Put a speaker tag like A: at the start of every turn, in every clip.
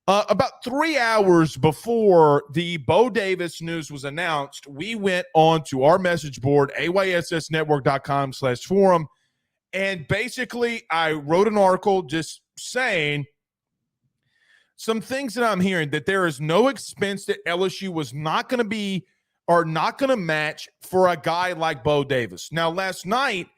A: About 3 hours before the Bo Davis news was announced, we went on to our message board, ayssnetwork.com/forum, and basically I wrote an article just saying some things that I'm hearing, that there is no expense that LSU was not going to be or not going to match for a guy like Bo Davis. Now, last night,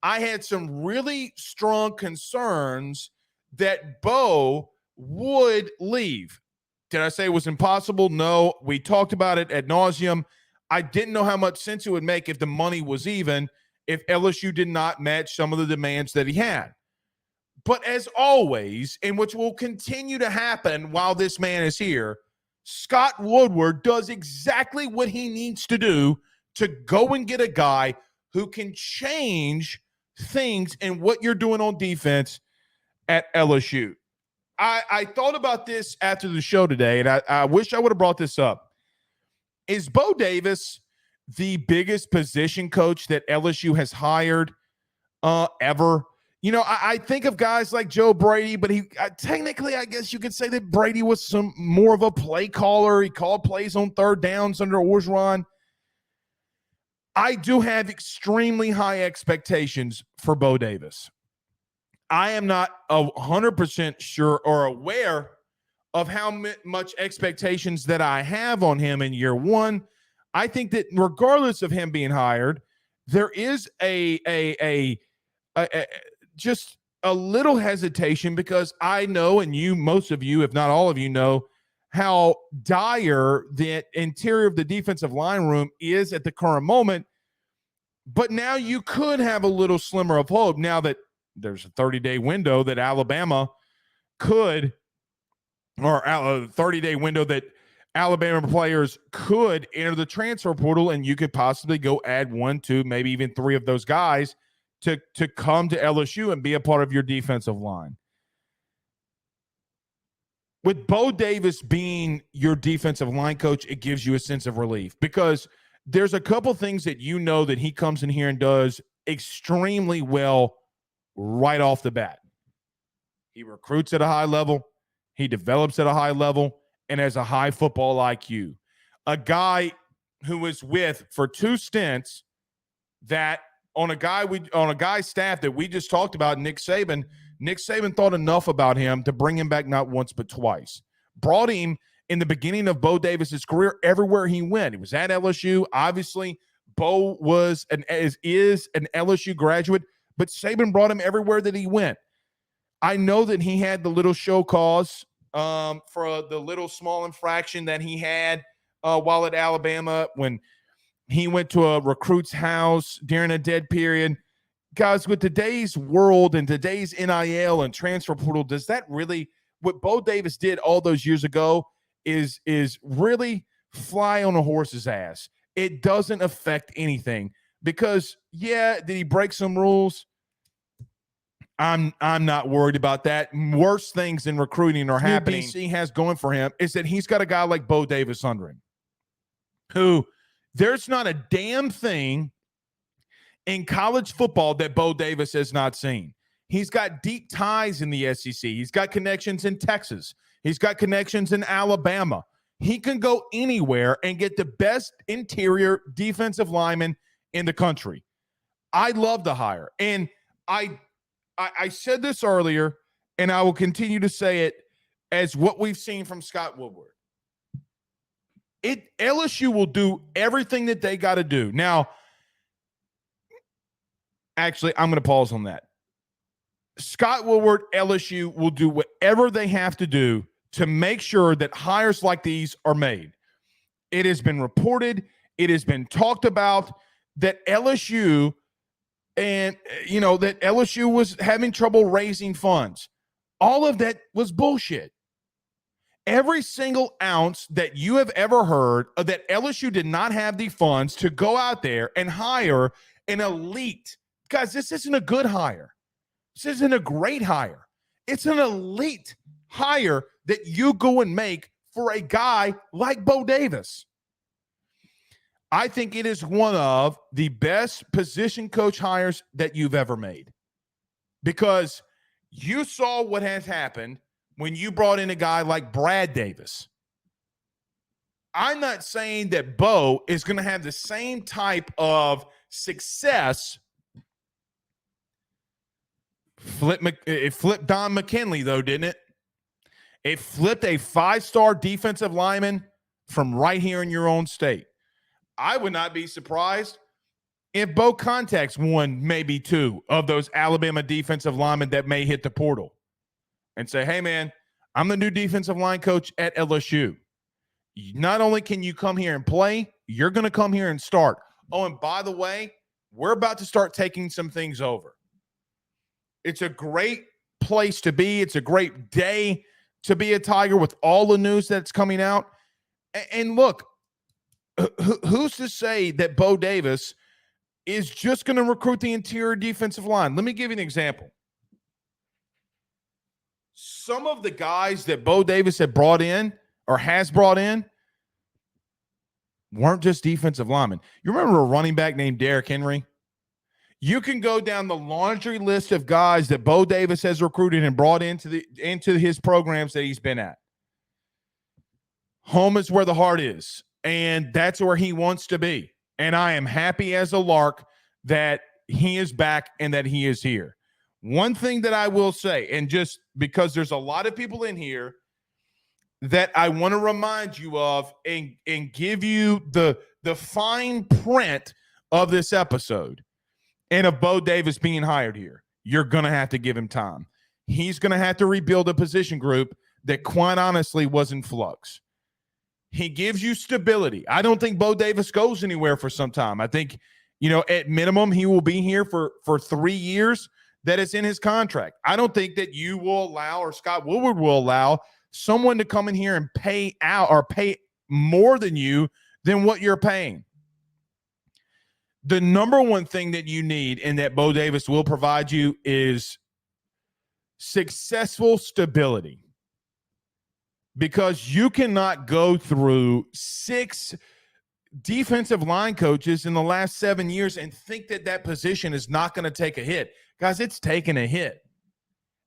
A: I had some really strong concerns that Bo would leave. Did I say it was impossible? No. We talked about it ad nauseum. I didn't know how much sense it would make if the money was even, if LSU did not match some of the demands that he had. But as always, and which will continue to happen while this man is here, Scott Woodward does exactly what he needs to do to go and get a guy who can change things in what you're doing on defense at LSU. I thought about this after the show today, and I wish I would have brought this up. Is Bo Davis the biggest position coach that LSU has hired ever? You know, I think of guys like Joe Brady, but technically, I guess you could say that Brady was some more of a play caller. He called plays on third downs under Orgeron. I do have extremely high expectations for Bo Davis. I am not 100% sure or aware of how much expectations that I have on him in year one. I think that regardless of him being hired, there is just a little hesitation, because I know, and most of you, if not all of you, know how dire the interior of the defensive line room is at the current moment. But now you could have a little slimmer of hope now that there's a 30-day window that Alabama could, or a 30-day window that Alabama players could enter the transfer portal, and you could possibly go add 1, 2, maybe even 3 of those guys to come to LSU and be a part of your defensive line. With Bo Davis being your defensive line coach, it gives you a sense of relief, because there's a couple things that you know that he comes in here and does extremely well right off the bat. He recruits at a high level, he develops at a high level, and has a high football IQ. A guy who was with for 2 stints that on a guy's staff that we just talked about, Nick Saban. Nick Saban thought enough about him to bring him back not once but twice. Brought him in the beginning of Bo Davis's career everywhere he went. He was at LSU. Obviously, Bo is an LSU graduate, but Saban brought him everywhere that he went. I know that he had the little show cause for the little small infraction that he had while at Alabama when he went to a recruit's house during a dead period. Guys, with today's world and today's NIL and transfer portal, does that really, what Bo Davis did all those years ago is really fly on a horse's ass? It doesn't affect anything, because, yeah, did he break some rules? I'm not worried about that. Worse things in recruiting are happening. BC has going for him is that he's got a guy like Bo Davis under him, who there's not a damn thing in college football that Bo Davis has not seen. He's got deep ties in the SEC. He's got connections in Texas. He's got connections in Alabama. He can go anywhere and get the best interior defensive lineman in the country. I love the hire. And I said this earlier, and I will continue to say it as what we've seen from Scott Woodward. LSU will do everything that they got to do. Now, actually, I'm going to pause on that. Scott Woodward, LSU will do whatever they have to do to make sure that hires like these are made. It has been reported, it has been talked about that LSU that LSU was having trouble raising funds. All of that was bullshit. Every single ounce that you have ever heard of that LSU did not have the funds to go out there and hire an elite. Guys, this isn't a good hire. This isn't a great hire. It's an elite hire that you go and make for a guy like Bo Davis. I think it is one of the best position coach hires that you've ever made, because you saw what has happened when you brought in a guy like Brad Davis. I'm not saying that Bo is going to have the same type of success. It flipped Don McKinley, though, didn't it? It flipped a 5-star defensive lineman from right here in your own state. I would not be surprised if Bo contacts one, maybe two of those Alabama defensive linemen that may hit the portal and say, hey, man, I'm the new defensive line coach at LSU. Not only can you come here and play, you're going to come here and start. Oh, and by the way, we're about to start taking some things over. It's a great place to be. It's a great day to be a Tiger with all the news that's coming out. And look, who's to say that Bo Davis is just going to recruit the interior defensive line? Let me give you an example. Some of the guys that Bo Davis had brought in or has brought in weren't just defensive linemen. You remember a running back named Derrick Henry? You can go down the laundry list of guys that Bo Davis has recruited and brought into his programs that he's been at. Home is where the heart is, and that's where he wants to be. And I am happy as a lark that he is back and that he is here. One thing that I will say, and just because there's a lot of people in here that I want to remind you of and give you the fine print of this episode and of Bo Davis being hired here. You're going to have to give him time. He's going to have to rebuild a position group that quite honestly was in flux. He gives you stability. I don't think Bo Davis goes anywhere for some time. I think, at minimum, he will be here for 3 years. That is in his contract. I don't think that you will allow, or Scott Woodward will allow, someone to come in here and pay out or pay more than what you're paying. The number one thing that you need and that Bo Davis will provide you is successful stability. Because you cannot go through 6 defensive line coaches in the last 7 years and think that position is not going to take a hit. Guys, it's taken a hit.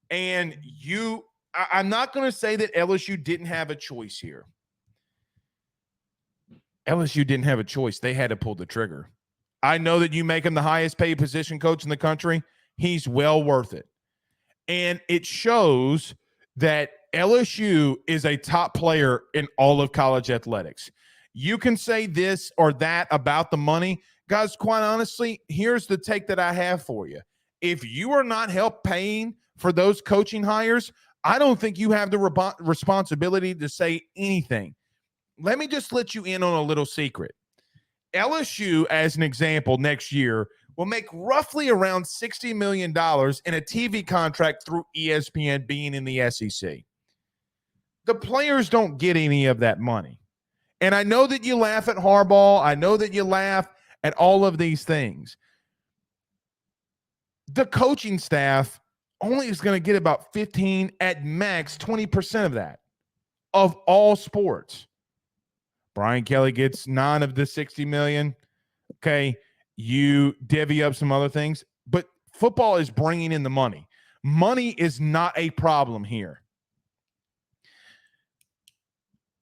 A: And I'm not going to say that LSU didn't have a choice here. LSU didn't have a choice. They had to pull the trigger. I know that you make him the highest paid position coach in the country. He's well worth it. And it shows that LSU is a top player in all of college athletics. You can say this or that about the money. Guys, quite honestly, here's the take that I have for you. If you are not help paying for those coaching hires, I don't think you have the responsibility to say anything. Let me just let you in on a little secret. LSU, as an example, next year will make roughly around $60 million in a TV contract through ESPN being in the SEC. The players don't get any of that money. And I know that you laugh at Harbaugh. I know that you laugh at all of these things. The coaching staff only is going to get about 15, at max 20% of that, of all sports. Brian Kelly gets 9 of the 60 million. Okay, you divvy up some other things, but football is bringing in the money. Money is not a problem here.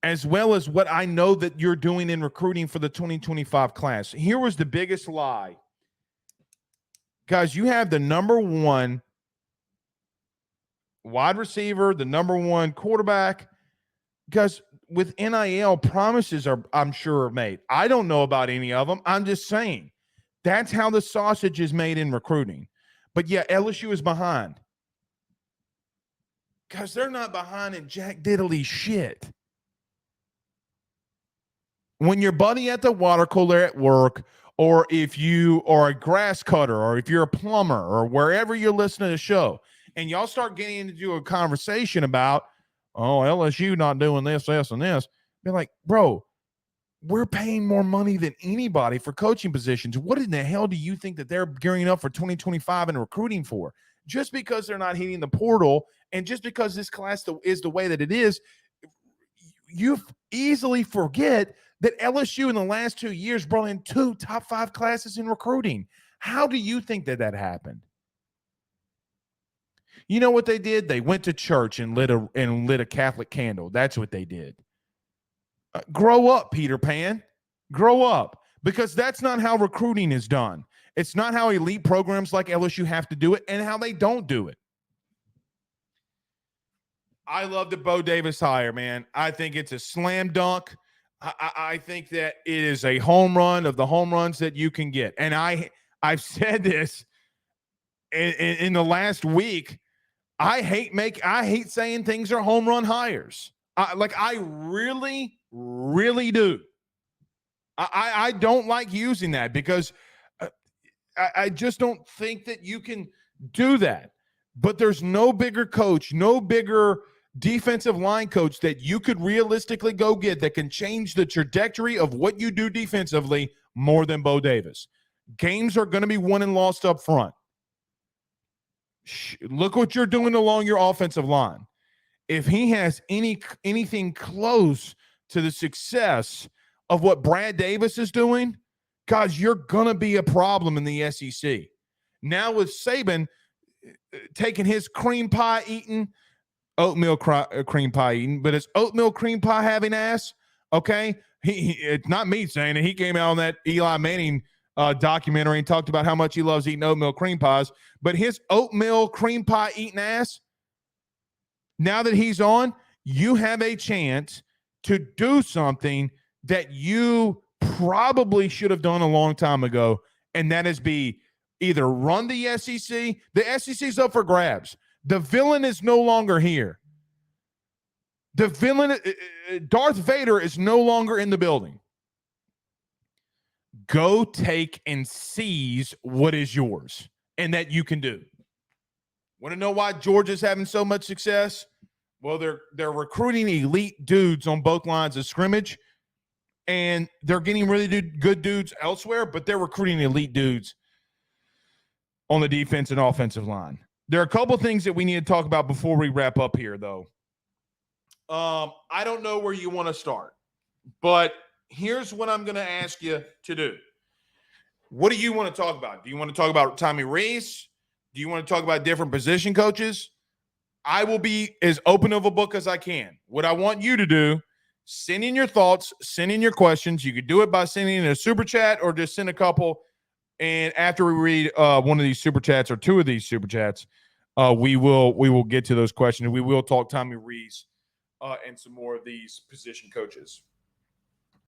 A: As well as what I know that you're doing in recruiting for the 2025 class. Here was the biggest lie. Guys, you have the number 1 wide receiver, the number 1 quarterback. Guys, with NIL, promises are, I'm sure, made. I don't know about any of them. I'm just saying. That's how the sausage is made in recruiting. But yeah, LSU is behind. Guys, they're not behind in jack diddly shit. When your buddy at the water cooler at work, or if you are a grass cutter, or if you're a plumber, or wherever you're listening to the show, and y'all start getting into a conversation about, oh, LSU not doing this, and this, be like, bro, we're paying more money than anybody for coaching positions. What in the hell do you think that they're gearing up for 2025 and recruiting for? Just because they're not hitting the portal, and just because this class is the way that it is, you easily forget that LSU in the last 2 years brought in 2 top 5 classes in recruiting. How do you think that happened? You know what they did? They went to church and lit a Catholic candle. That's what they did. Grow up, Peter Pan. Grow up, because that's not how recruiting is done. It's not how elite programs like LSU have to do it, and how they don't do it. I love the Bo Davis hire, man. I think it's a slam dunk. I think that it is a home run of the home runs that you can get. And I've said this in the last week. I hate saying things are home run hires. I really, really do. I don't like using that, because I just don't think that you can do that. But there's no bigger coach, no bigger defensive line coach that you could realistically go get that can change the trajectory of what you do defensively more than Bo Davis. Games are going to be won and lost up front. Look what you're doing along your offensive line. If he has anything close to the success of what Brad Davis is doing, guys, you're going to be a problem in the SEC. Now with Saban taking his cream pie eating, oatmeal cream pie eating, but it's oatmeal cream pie having ass, okay? It's not me saying it. He came out on that Eli Manning documentary and talked about how much he loves eating oatmeal cream pies. But his oatmeal cream pie eating ass, now that he's on, you have a chance to do something that you probably should have done a long time ago, and that is be either run the SEC. The SEC's up for grabs. The villain is no longer here. The villain, Darth Vader, is no longer in the building. Go take and seize what is yours and that you can do. Want to know why Georgia's having so much success? Well, they're recruiting elite dudes on both lines of scrimmage, and they're getting really good dudes elsewhere, but they're recruiting elite dudes on the defense and offensive line. There are a couple things that we need to talk about before we wrap up here, though. I don't know where you want to start, but here's what I'm going to ask you to do. What do you want to talk about? Do you want to talk about Tommy Rees? Do you want to talk about different position coaches? I will be as open of a book as I can. What I want you to do, send in your thoughts, send in your questions. You could do it by sending in a super chat or just send a couple. And after we read one of these super chats or two of these super chats, we will get to those questions. We will talk Tommy Rees and some more of these position coaches.